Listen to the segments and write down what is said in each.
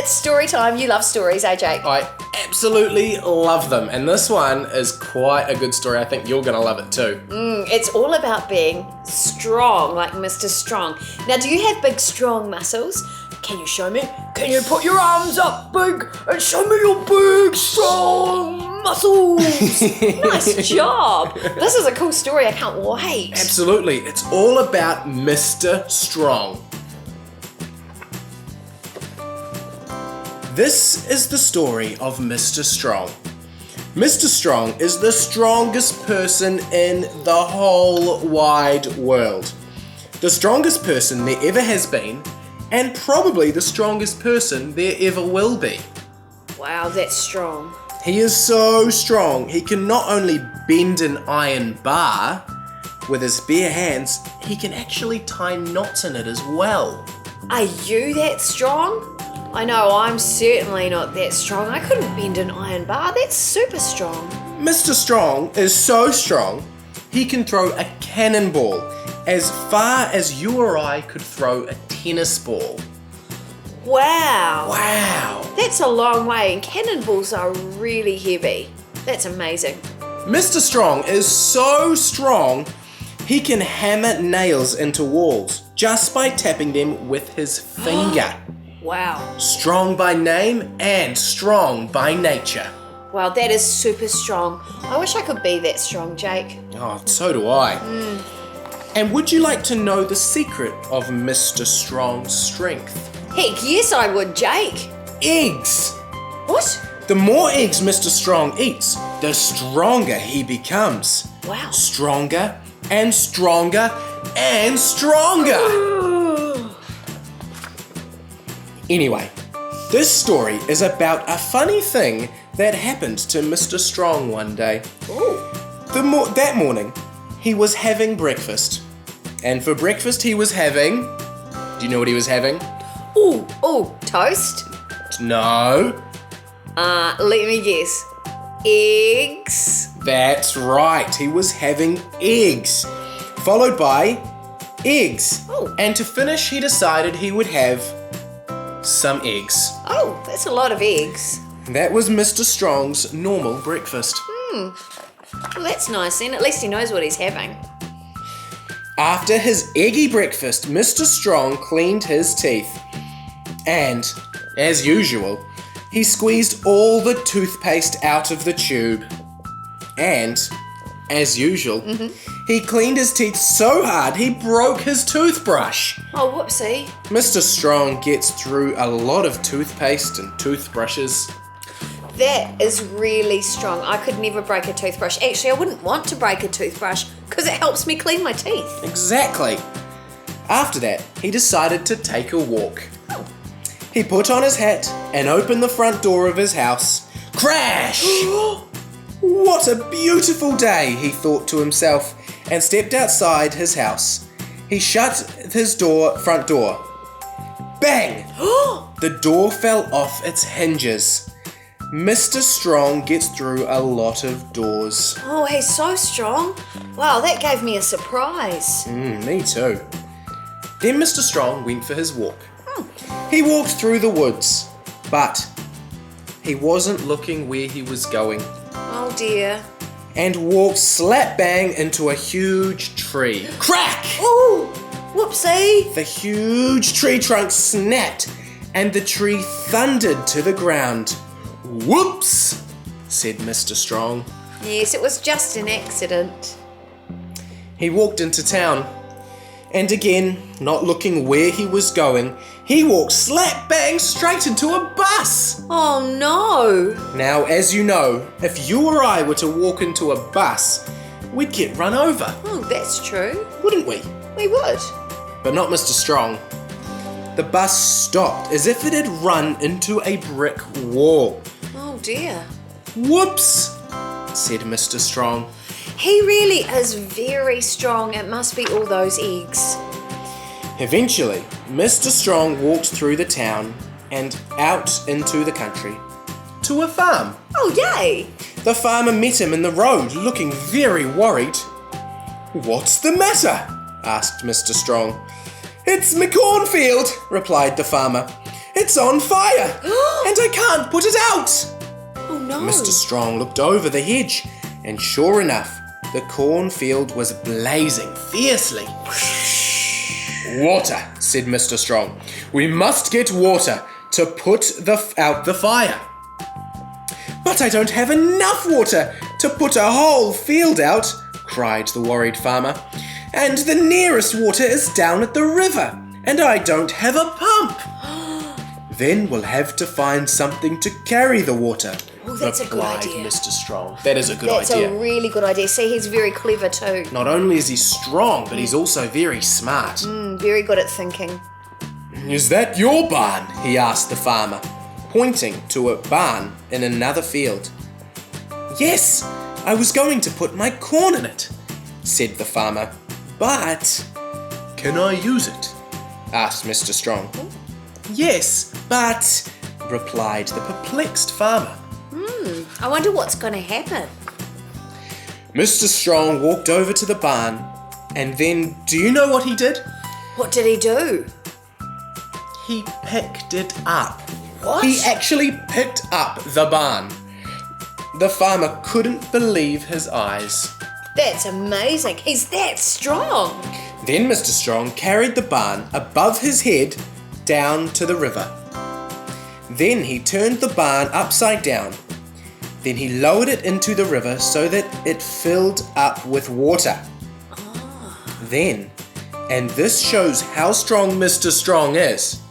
It's story time. You love stories, eh, Jake? I absolutely love them, and this one is quite a good story. I think you're going to love it too. It's all about being strong, like Mr. Strong. Now, do you have big, strong muscles? Can you show me? Can you put your arms up big and show me your big, strong muscles? Nice job. This is a cool story. I can't wait. Absolutely. It's all about Mr. Strong. This is the story of Mr. Strong. Mr. Strong is the strongest person in the whole wide world. The strongest person there ever has been, and probably the strongest person there ever will be. Wow, that's strong. He is so strong, he can not only bend an iron bar with his bare hands, he can actually tie knots in it as well. Are you that strong? I know, I'm certainly not that strong. I couldn't bend an iron bar. That's super strong. Mr. Strong is so strong, he can throw a cannonball as far as you or I could throw a tennis ball. Wow. Wow. That's a long way, and cannonballs are really heavy. That's amazing. Mr. Strong is so strong, he can hammer nails into walls just by tapping them with his finger. Wow. Strong by name and strong by nature. Wow, that is super strong. I wish I could be that strong, Jake. Oh, so do I. And would you like to know the secret of Mr. Strong's strength? Heck, yes I would, Jake. Eggs! What? The more eggs Mr. Strong eats, the stronger he becomes. Wow. Stronger and stronger and stronger! Anyway, this story is about a funny thing that happened to Mr. Strong one day. Ooh. That morning, he was having breakfast. And for breakfast he was having... Do you know what he was having? Ooh, toast? No. Let me guess. Eggs? That's right, he was having eggs. Followed by eggs. Oh. And to finish, he decided he would have some eggs. Oh, that's a lot of eggs. That was Mr. Strong's normal breakfast. Well, that's nice then. At least he knows what he's having. After his eggy breakfast, Mr. Strong cleaned his teeth. And, as usual, he squeezed all the toothpaste out of the tube. And, as usual, he cleaned his teeth so hard he broke his toothbrush. Oh, whoopsie. Mr. Strong gets through a lot of toothpaste and toothbrushes. That is really strong. I could never break a toothbrush. Actually, I wouldn't want to break a toothbrush because it helps me clean my teeth. Exactly. After that, he decided to take a walk. He put on his hat and opened the front door of his house. Crash! What a beautiful day, he thought to himself, and stepped outside his house. He shut his front door. Bang! The door fell off its hinges. Mr. Strong gets through a lot of doors. Oh, he's so strong. Wow, that gave me a surprise. Me too. Then Mr. Strong went for his walk. He walked through the woods, but he wasn't looking where he was going. Oh dear. And walked slap bang into a huge tree. Crack! Ooh, whoopsie. The huge tree trunk snapped and the tree thundered to the ground. Whoops, said Mr. Strong. Yes, it was just an accident. He walked into town. And again, not looking where he was going, he walked slap bang straight into a bus. Oh no. Now, as you know, if you or I were to walk into a bus, we'd get run over, Oh, that's true. wouldn't we? We would. But not Mr. Strong. The bus stopped as if it had run into a brick wall. Oh dear. Whoops, said Mr. Strong. He really is very strong. It must be all those eggs. Eventually, Mr. Strong walked through the town and out into the country to a farm. Oh, yay. The farmer met him in the road, looking very worried. "What's the matter?" asked Mr. Strong. "It's my cornfield," replied the farmer. It's on fire! And I can't put it out! Oh no. Mr. Strong looked over the hedge, and sure enough, the cornfield was blazing fiercely. Water, said Mr. Strong. We must get water to put out the fire. But I don't have enough water to put a whole field out, cried the worried farmer. And the nearest water is down at the river, and I don't have a pump. Then we'll have to find something to carry the water, Oh, that's a good replied idea. Mr. Strong. That is a good That's idea. a really good idea. See, he's very clever too. Not only is he strong, but he's also very smart. Very good at thinking. Is that your barn? He asked the farmer, pointing to a barn in another field. Yes, I was going to put my corn in it, said the farmer. But can I use it? Asked Mr. Strong. Yes, but, replied the perplexed farmer. I wonder what's going to happen. Mr. Strong walked over to the barn, and then, do you know what he did? What did he do? He picked it up. What? He actually picked up the barn. The farmer couldn't believe his eyes. That's amazing. He's that strong. Then Mr. Strong carried the barn above his head down to the river. Then he turned the barn upside down. Then he lowered it into the river so that it filled up with water. Then, and this shows how strong Mr. Strong is,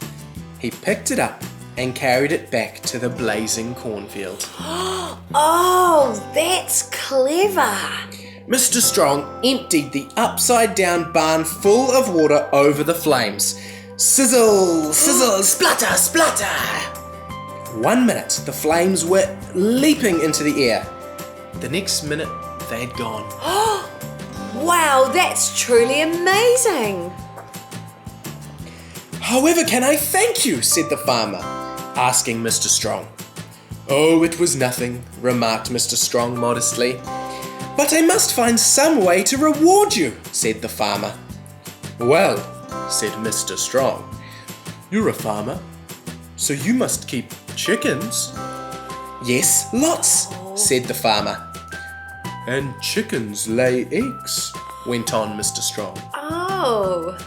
he picked it up and carried it back to the blazing cornfield. Oh, that's clever. Mr. Strong emptied the upside-down barn full of water over the flames. Sizzle, sizzle, splutter, splutter! 1 minute, the flames were leaping into the air. The next minute, they had gone. Wow, that's truly amazing. However can I thank you, said the farmer, asking Mr. Strong. Oh, it was nothing, remarked Mr. Strong modestly. But I must find some way to reward you, said the farmer. Well, said Mr. Strong, you're a farmer, so you must keep chickens. Yes, lots, said the farmer. And chickens lay eggs, went on Mr. Strong. Oh.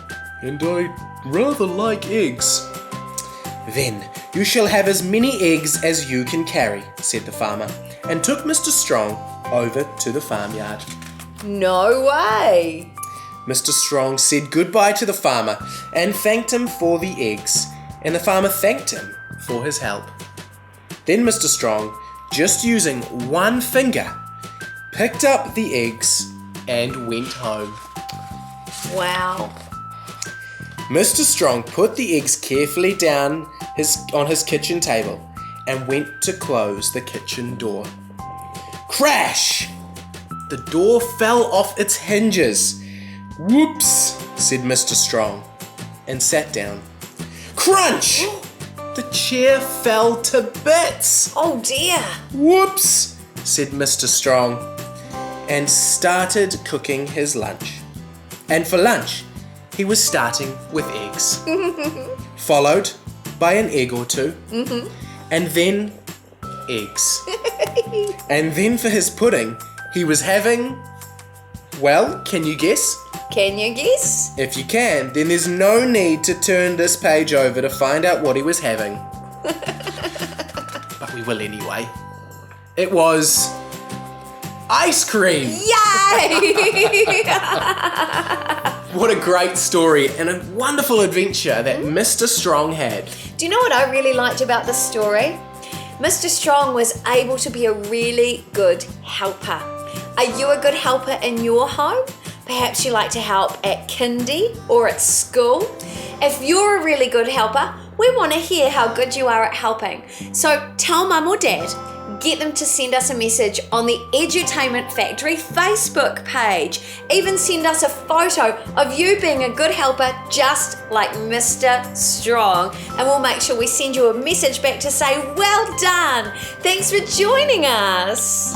And I rather like eggs. Then you shall have as many eggs as you can carry, said the farmer, and took Mr. Strong over to the farmyard. No way. Mr. Strong said goodbye to the farmer and thanked him for the eggs, and the farmer thanked him for his help. Then Mr. Strong, just using one finger, picked up the eggs and went home. Wow. Mr. Strong put the eggs carefully down on his kitchen table and went to close the kitchen door. Crash! The door fell off its hinges. Whoops, said Mr. Strong, and sat down. Crunch! The chair fell to bits. Oh dear. Whoops, said Mr. Strong, and started cooking his lunch. And for lunch, he was starting with eggs, followed by an egg or two, and then eggs. And then for his pudding, he was having, well, can you guess? Can you guess? If you can, then there's no need to turn this page over to find out what he was having. But we will anyway. It was ice cream. Yay! What a great story and a wonderful adventure that Mr. Strong had. Do you know what I really liked about this story? Mr. Strong was able to be a really good helper. Are you a good helper in your home? Perhaps you like to help at kindy or at school. If you're a really good helper, we want to hear how good you are at helping. So tell mum or dad, get them to send us a message on the Edutainment Factory Facebook page. Even send us a photo of you being a good helper just like Mr. Strong, and we'll make sure we send you a message back to say, well done. Thanks for joining us.